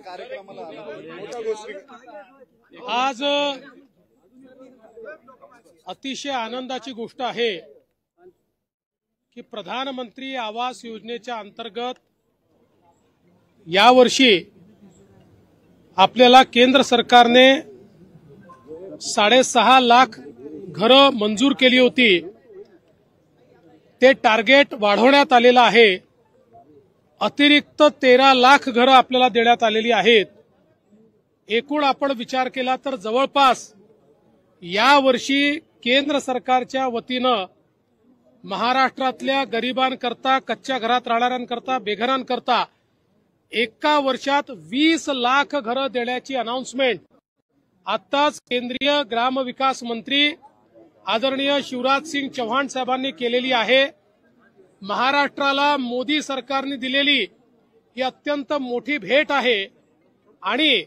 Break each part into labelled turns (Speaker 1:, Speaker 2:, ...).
Speaker 1: कार्यक्रमाला मोठ्या गोष्टी
Speaker 2: आज अतिशय आनंदाची गोष्ट आहे की प्रधानमंत्री आवास योजनेच्या अंतर्गत यावर्षी आपल्याला केंद्र सरकारने 6.5 लाख घरं मंजूर केली होती। ते टार्गेट वाढवण्यात आलेलं आहे। अतिरिक्त 13 लाख घरं आपल्याला देण्यात आलेली आहेत। एकूण आपण विचार केला तर जवळपास यावर्षी केंद्र सरकारच्या वतीनं महाराष्ट्रातल्या गरिबांकरता, कच्च्या घरात राहणाऱ्यांकरता, बेघरांकरता एका वर्षात 20 लाख घरं देण्याची अनाउन्समेंट आताच केंद्रीय ग्रामविकास मंत्री आदरणीय शिवराज सिंग चौहान साहेबांनी केलेली आहे। महाराष्ट्राला मोदी सरकारने दिलेली ही अत्यंत मोठी भेट आहे आणि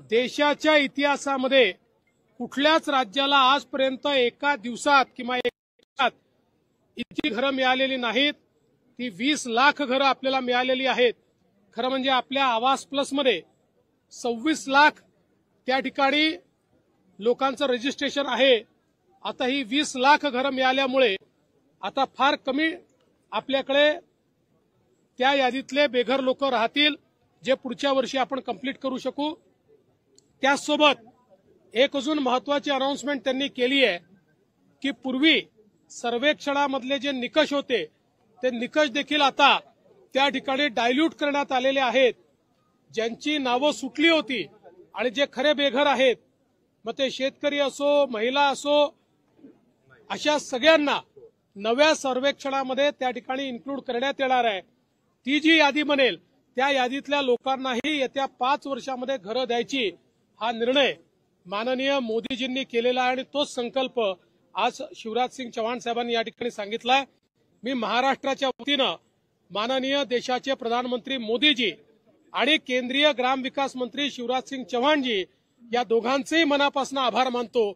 Speaker 2: देशाच्या इतिहासामध्ये कुठल्याच राज्याला आजपर्यंत एका दिवसात किंवा एका इतकी घरं मिळालेली नाहीत। ती 20 लाख घरं आपल्याला मिळालेली आहेत। खरं म्हणजे आपल्या आवास प्लसमध्ये 26 लाख त्या ठिकाणी लोकांचं रजिस्ट्रेशन आहे। आता ही 20 लाख घरं मिळाल्यामुळे आता फार कमी आपल्याकडे त्या यादीतले बेघर लोक राहतील जे पुढच्या वर्षी आपण कंप्लीट करू शकू। त्याचसोबत एक अजून महत्वाची अनाउन्समेंट त्यांनी केली आहे की पूर्वी सर्वेक्षणामधले जे निकष होते ते निकष देखील आता त्या ठिकाणी डायल्यूट करण्यात आलेले आहेत। ज्यांची नावं सुटली होती आणि जे खरे बेघर आहेत, मग ते शेतकरी असो, महिला असो, अशा सगळ्यांना नव्या सर्वेक्षणामध्ये त्या ठिकाणी इन्क्लूड करण्यात येणार आहे। ती जी यादी बनेल त्या यादीतल्या लोकांनाही येत्या 5 वर्षामध्ये घरं द्यायची हा निर्णय माननीय मोदीजींनी केलेला आहे आणि तोच संकल्प आज शिवराज सिंग चौहान साहेबांनी या ठिकाणी सांगितलाय। मी महाराष्ट्राच्या वतीनं माननीय देशाचे प्रधानमंत्री मोदीजी आणि केंद्रीय ग्रामविकास मंत्री शिवराज सिंग चौहानजी या दोघांचेही मनापासून आभार मानतो।